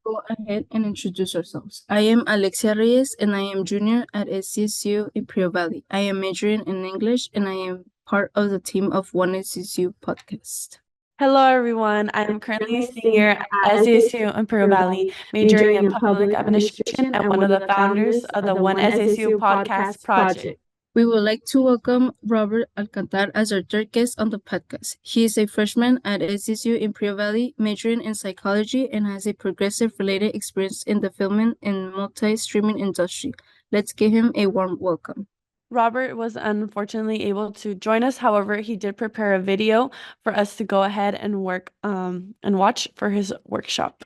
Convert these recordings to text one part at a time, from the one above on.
go ahead and introduce ourselves. I am Alexia Reyes, and I am junior at SDSU in Prio Valley. I am majoring in English, and I am part of the team of One SDSU Podcast. Hello, everyone. I'm currently a senior at SDSU in Pearl Valley, majoring in public administration and one of the founders of the One SDSU Podcast project. We would like to welcome Roberth Alcantar as our third guest on the podcast. He is a freshman at SDSU in Prio Valley, majoring in psychology, and has a progressive related experience in the filming and multi-streaming industry. Let's give him a warm welcome. Robert was unfortunately able to join us. However, he did prepare a video for us to go ahead and work and watch for his workshop.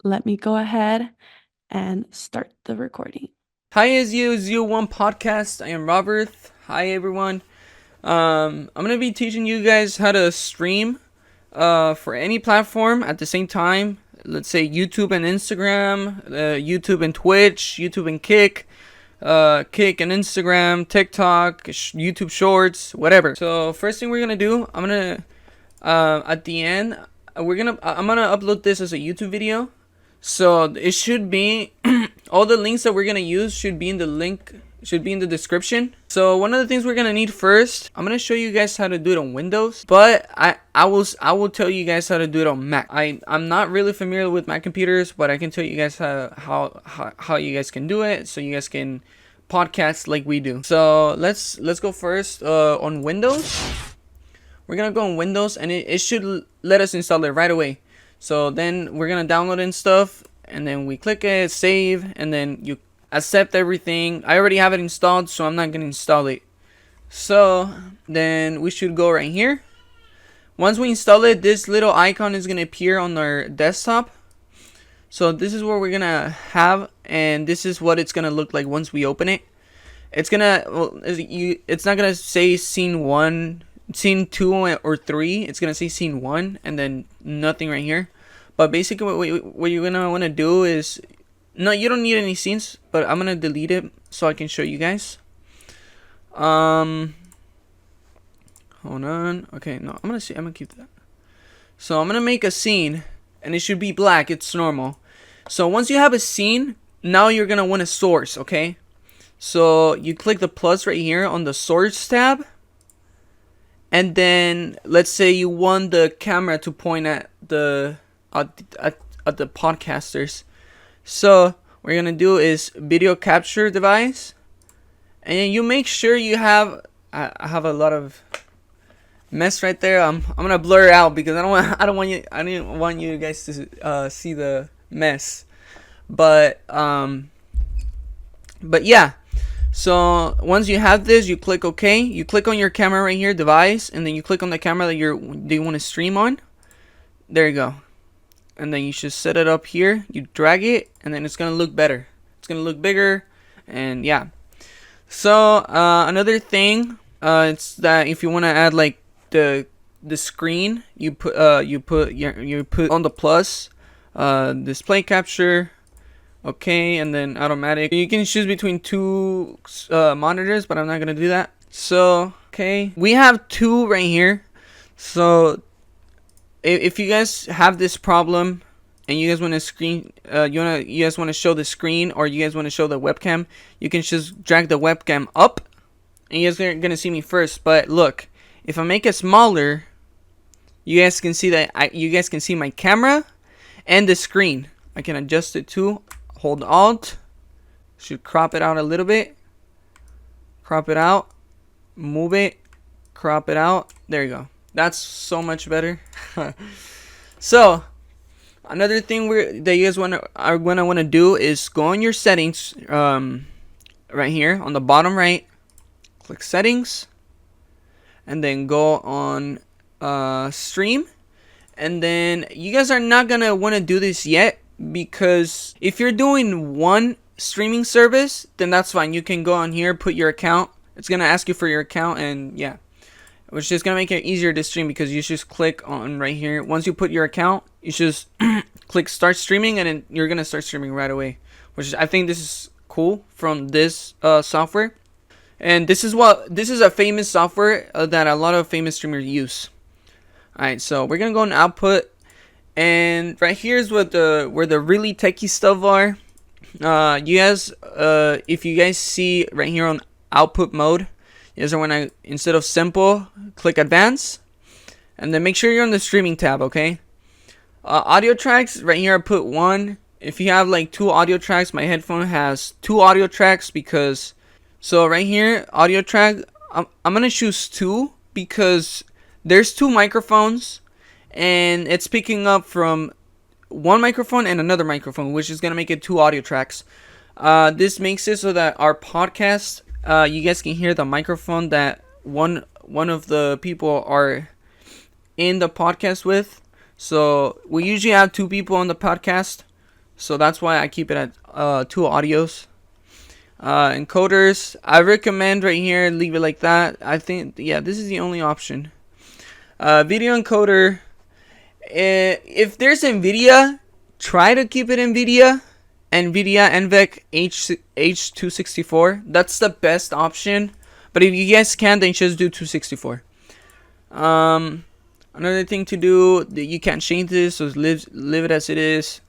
Let me go ahead and start the recording. Hi, SDSU One Podcast. I am Roberth. Hi, everyone. I'm gonna be teaching you guys how to stream for any platform at the same time. Let's say YouTube and Instagram, YouTube and Twitch, YouTube and Kick and Instagram, TikTok, YouTube Shorts, whatever. So first thing we're gonna do, I'm gonna at the end I'm gonna upload this as a YouTube video. So it should be all the links that we're gonna use should be in the description. So one of the things we're gonna need first, I'm gonna show you guys how to do it on Windows, but I will tell you guys how to do it on Mac. I'm not really familiar with Mac computers, but I can tell you guys how you guys can do it, so you guys can podcast like we do. So let's go first on Windows. We're gonna go on Windows, and it should let us install it right away. So then we're gonna download and stuff, and then we click it, save, and then you accept everything. I already have it installed, so I'm not gonna install it. So then we should go right here. Once we install it, this little icon is gonna appear on our desktop. So this is what we're gonna have, and this is what it's gonna look like once we open it. It's not gonna say scene 1, scene 2, or 3. It's gonna say scene 1 and then nothing right here. But basically what you're gonna want to do is, no, you don't need any scenes, but I'm gonna delete it so I can show you guys. Hold on. Okay, no, I'm gonna keep that. So I'm gonna make a scene, and it should be black. It's normal. So once you have a scene, now you're gonna want a source. Okay, so you click the plus right here on the source tab, and then let's say you want the camera to point at the podcasters. So what you're gonna do is video capture device, and you make sure you have. I have a lot of mess right there. I'm gonna blur it out because I didn't want you guys to see the mess. But yeah. So once you have this, you click OK. You click on your camera right here, device, and then you click on the camera that you want to stream on. There you go. And then you should set it up here. You drag it, and then it's gonna look better. It's gonna look bigger, and yeah. So another thing, it's that if you want to add like the screen, you put on the plus, display capture. Okay, and then automatic. You can choose between two monitors, but I'm not gonna do that. So okay, we have 2 right here. So if you guys have this problem and you guys want to you guys want to show the screen, or you guys want to show the webcam, you can just drag the webcam up, and you guys are gonna see me first. But look, if I make it smaller, you guys can see that you guys can see my camera and the screen. I can adjust it too. Hold Alt, should crop it out a little bit, crop it out, move it, crop it out. There you go. That's so much better. So another thing that you guys are gonna want to do is go on your settings, right here on the bottom right, click settings, and then go on stream. And then you guys are not gonna want to do this yet, because if you're doing one streaming service, then that's fine. You can go on here, put your account. It's gonna ask you for your account, and yeah, which is gonna make it easier to stream, because you just click on right here. Once you put your account, you just click start streaming, and then you're gonna start streaming right away. Which I think this is cool from this software, and this is a famous software that a lot of famous streamers use. Alright, so we're gonna go on output, And right here is what where the really techie stuff are. You guys, if you guys see right here on output mode, is when I, instead of simple, click advanced, and then make sure you're on the streaming tab, okay? Audio tracks, right here I put 1. If you have like 2 audio tracks, my headphone has 2 audio tracks because, so right here, audio track, I'm gonna choose 2 because there's 2 microphones and it's picking up from one microphone and another microphone, which is gonna make it 2 audio tracks. This makes it so that our podcast, you guys can hear the microphone that one of the people are in the podcast with. So we usually have 2 people on the podcast, so that's why I keep it at 2 audios. Encoders, I recommend right here leave it like that. I think, yeah, this is the only option. Video encoder, if there's NVIDIA, try to keep it NVIDIA NVEC H264. That's the best option. But if you guys can, then just do 264. Another thing to do, you can't change this, so leave it as it is.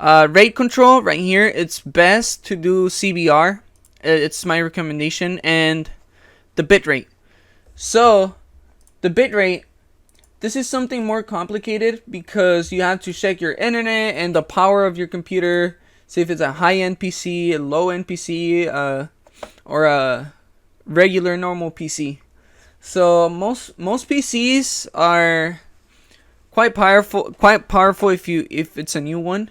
Rate control, right here, it's best to do CBR. It's my recommendation. And the bitrate. So, the bitrate, this is something more complicated because you have to check your internet and the power of your computer. See if it's a high-end PC, a low-end PC, or a regular normal PC. So most PCs are quite powerful if it's a new one.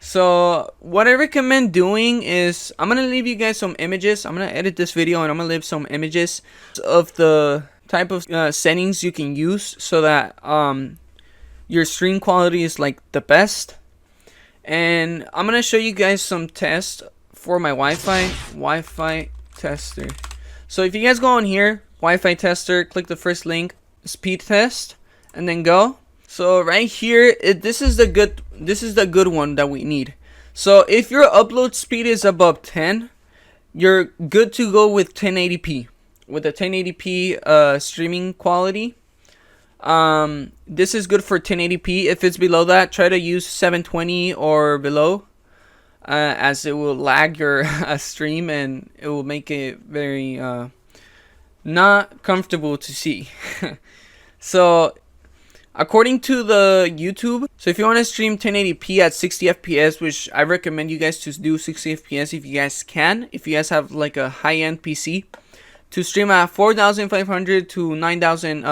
So what I recommend doing is, I'm gonna leave you guys some images. I'm gonna edit this video and I'm gonna leave some images of the type of settings you can use so that your stream quality is like the best. And I'm gonna show you guys some tests for my Wi-Fi tester. So if you guys go on here, Wi-Fi tester, click the first link, speed test, and then go. So right here, this is the good one that we need. So if your upload speed is above 10, you're good to go with 1080p. With a 1080p streaming quality. This is good for 1080p. If it's below that, try to use 720 or below, as it will lag your stream and it will make it very not comfortable to see. So according to the YouTube, so if you want to stream 1080p at 60 fps, which I recommend you guys to do 60 fps if you guys can, if you guys have like a high-end PC, to stream at 4,500 to 9,000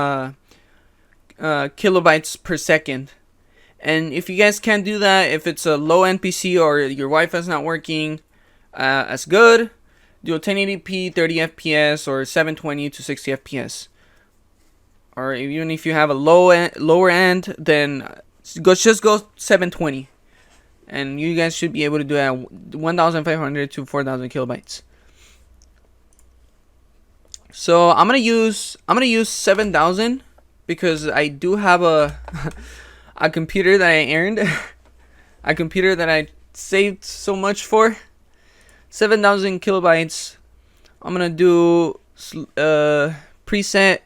kilobytes per second. And if you guys can't do that, if it's a low-end PC or your Wi-Fi is not working as good, do a 1080p 30 fps or 720 to 60 fps. Or even if you have a lower end, then just go 720, and you guys should be able to do it at 1,500 to 4,000 kilobytes. So I'm gonna use 7,000 because I do have a a computer that I earned, a computer that I saved so much for. 7,000 kilobytes. I'm gonna do preset.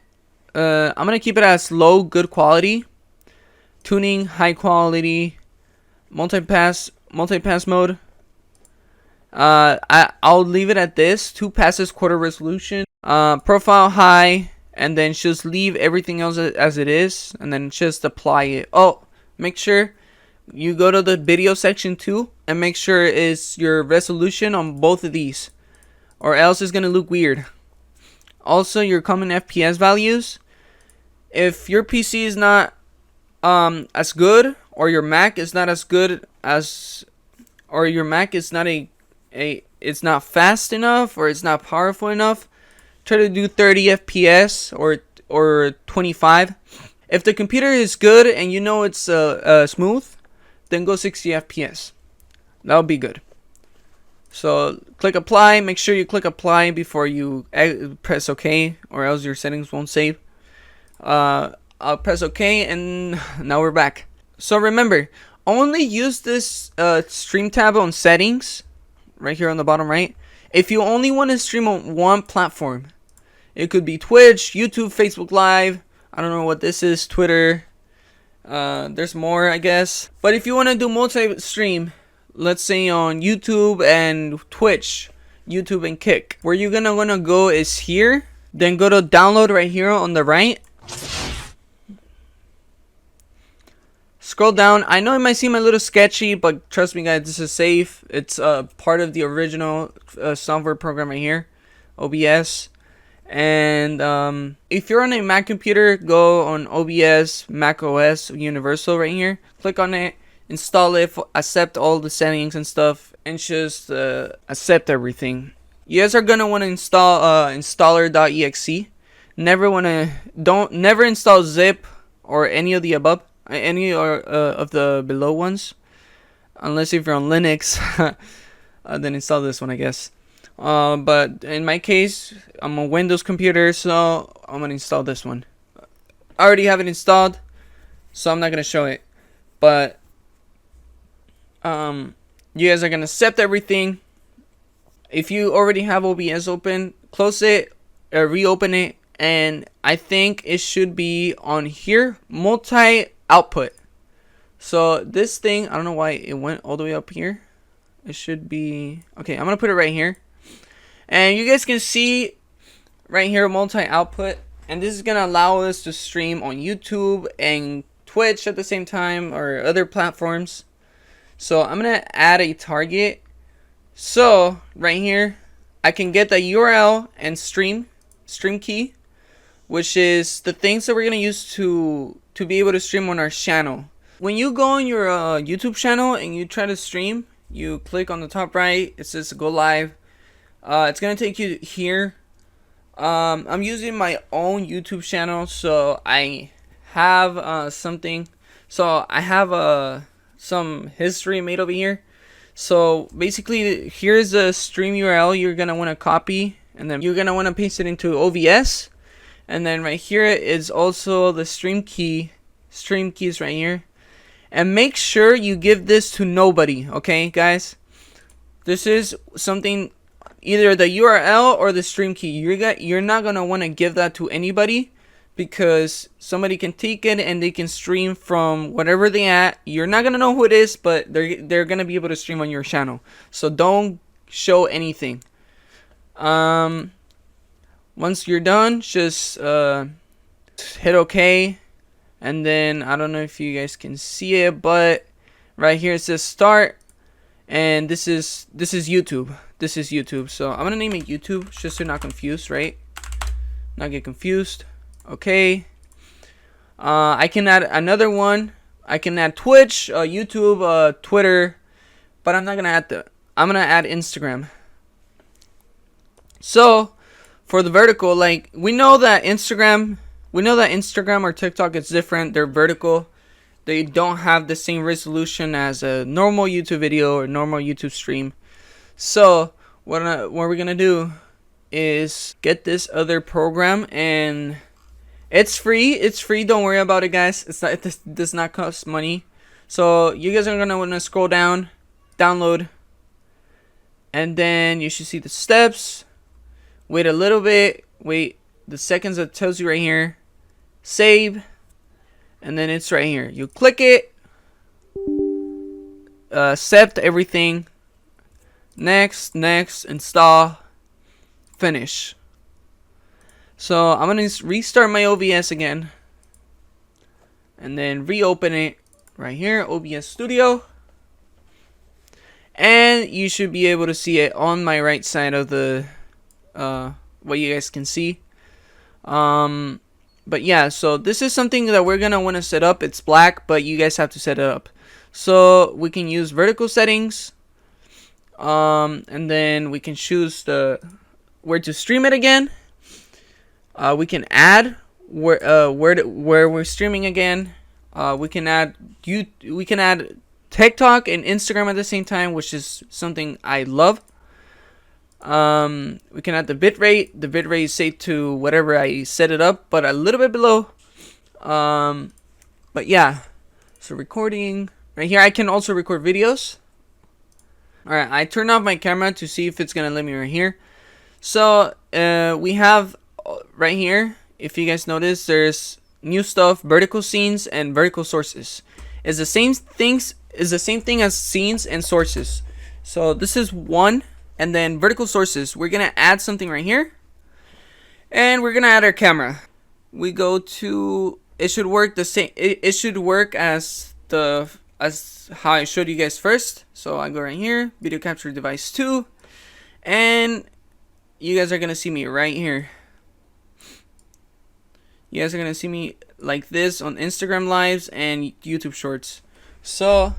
I'm gonna keep it as low, good quality. Tuning, high quality. Multipass mode. I'll leave it at this. 2 passes, quarter resolution. Profile high, and then just leave everything else as it is, and then just apply it. Oh, make sure you go to the video section too, and make sure it's your resolution on both of these, or else it's gonna look weird. Also, your common FPS values. If your PC is not as good, or your Mac is not as good as, or your Mac is not it's not fast enough, or it's not powerful enough, try to do 30 FPS or 25. If the computer is good and you know it's smooth, then go 60 FPS. That'll be good. So click apply. Make sure you click apply before you press OK, or else your settings won't save. I'll press OK, and now we're back. So remember, only use this stream tab on settings right here on the bottom right if you only want to stream on one platform. It could be Twitch, YouTube, Facebook Live. I don't know what this is. Twitter. There's more, I guess. But if you want to do multi-stream, let's say on YouTube and Twitch, YouTube and Kick, where you're gonna go is here. Then go to download right here on the right. Scroll down. I know it might seem a little sketchy, but trust me guys, this is safe. It's part of the original software program right here, OBS. And if you're on a Mac computer, go on OBS, Mac OS Universal right here. Click on it, install it, accept all the settings and stuff, and just accept everything. You guys are gonna want to install installer.exe. Never install zip or any of the above, any of the below ones, unless if you're on Linux. Then install this one, I guess. But in my case, I'm a Windows computer, so I'm gonna install this one. I already have it installed, so I'm not gonna show it. But you guys are gonna accept everything. If you already have OBS open, close it, reopen it, and I think it should be on here, multi-output. So this thing, I don't know why it went all the way up here. It should be, okay, I'm gonna put it right here. And you guys can see right here, multi-output. And this is gonna allow us to stream on YouTube and Twitch at the same time, or other platforms. So I'm gonna add a target. So right here, I can get the URL and stream key, which is the things that we're gonna use to be able to stream on our channel. When you go on your YouTube channel and you try to stream, you click on the top right. It says go live. It's gonna take you here. I'm using my own YouTube channel, so I have something. So I have some history made over here. So basically, here's the stream URL you're gonna want to copy, and then you're gonna want to paste it into OBS. And then right here is also the stream keys right here. And make sure you give this to nobody, okay, guys? This is something, either the URL or the stream key. You're not gonna want to give that to anybody, because somebody can take it and they can stream from whatever they at. You're not gonna know who it is, but they're gonna be able to stream on your channel. So don't show anything. Once you're done, just hit OK, and then I don't know if you guys can see it, but right here it says start, and this is YouTube. This is YouTube. So I'm gonna name it YouTube, just so you're not confused, right? Not get confused. Okay. I can add another one. I can add Twitch, YouTube, Twitter, but I'm not gonna add I'm gonna add Instagram. So for the vertical, like we know that Instagram or TikTok is different. They're vertical. They don't have the same resolution as a normal YouTube video or normal YouTube stream. So what we're gonna do is get this other program, and it's free. It's free. Don't worry about it, guys. It does not cost money. So you guys are gonna want to scroll down, download, and then you should see the steps. Wait a little bit. Wait the seconds that tells you right here. Save, and then it's right here. You click it. Accept everything. Next, install, finish. So I'm gonna restart my OBS again, and then reopen it right here, OBS Studio, and you should be able to see it on my right side of the what you guys can see. But yeah, so this is something that we're gonna want to set up. It's black, but you guys have to set it up. So we can use vertical settings, and then we can choose where to stream it again. We can add where we're streaming again. We can add TikTok and Instagram at the same time, which is something I love. We can add the bitrate. The bitrate is set to whatever I set it up, but a little bit below. But yeah, so recording right here. I can also record videos. All right, I turned off my camera to see if it's gonna let me right here. So we have right here, if you guys notice, there's new stuff, vertical scenes, and vertical sources. Is the same things is the same thing as scenes and sources. So this is one, and then vertical sources. We're gonna add something right here, and we're gonna add our camera. We go to. It should work the same. It should work as how I showed you guys first. So I go right here, video capture device 2, and you guys are gonna see me right here. You guys are gonna see me like this on Instagram lives and YouTube shorts. So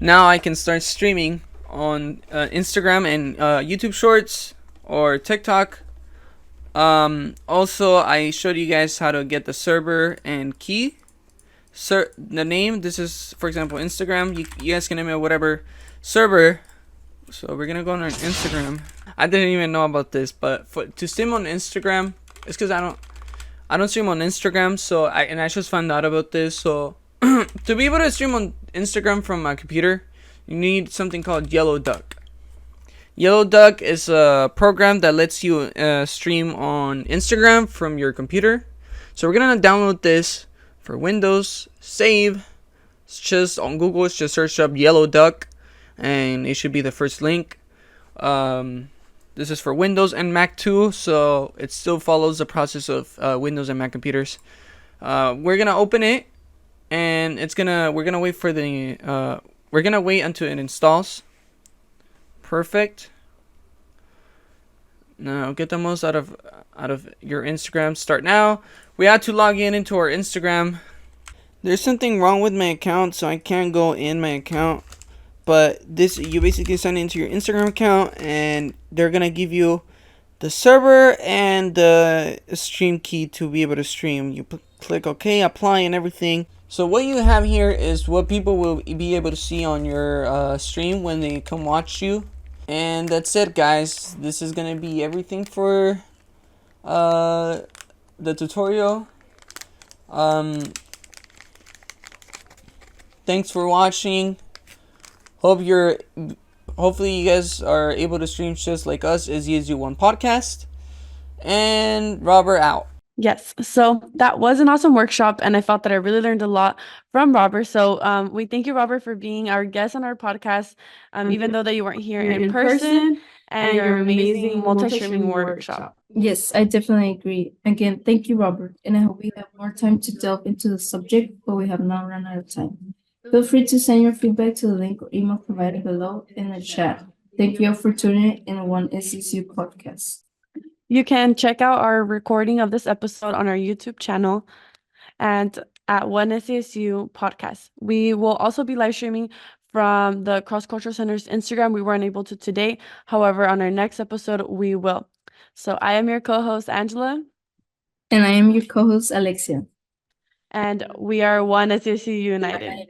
now I can start streaming on Instagram and YouTube shorts or TikTok. Also, I showed you guys how to get the server and key. The name, this is, for example, Instagram. You guys can name it whatever server. So we're gonna go on our Instagram. I didn't even know about this, but to stream on Instagram, it's because I don't stream on Instagram. So I just found out about this. So to be able to stream on Instagram from my computer, you need something called Yellow Duck. Yellow Duck is a program that lets you stream on Instagram from your computer. So we're gonna download this for Windows, save. It's just on Google. It's just search up Yellow Duck, and it should be the first link. This is for Windows and Mac too, so it still follows the process of Windows and Mac computers. We're gonna open it, and we're gonna wait for we're gonna wait until it installs. Perfect. Now get the most out of your Instagram. Start now. We had to log into our Instagram. There's something wrong with my account, so I can't go in my account. But you basically sign into your Instagram account, and they're gonna give you the server and the stream key to be able to stream. You click OK, apply, and everything. So what you have here is what people will be able to see on your stream when they come watch you. And that's it, guys. This is gonna be everything for the tutorial. Thanks for watching. Hopefully you guys are able to stream just like us, SDSU Podcast. And Robert out. Yes, so that was an awesome workshop, and I felt that I really learned a lot from Robert. So we thank you, Robert, for being our guest on our podcast, even though that you weren't here in person, and your amazing multi-streaming workshop. Yes, I definitely agree. Again, thank you, Robert. And I hope we have more time to delve into the subject, but we have now run out of time. Feel free to send your feedback to the link or email provided below in the chat. Thank you all for tuning in One SDSU Podcast. You can check out our recording of this episode on our YouTube channel and at One SDSU Podcast. We will also be live streaming from the Cross Cultural Center's Instagram. We weren't able to today. However, on our next episode, we will. So I am your co-host, Angela. And I am your co-host, Alexia. And we are One SDSU United.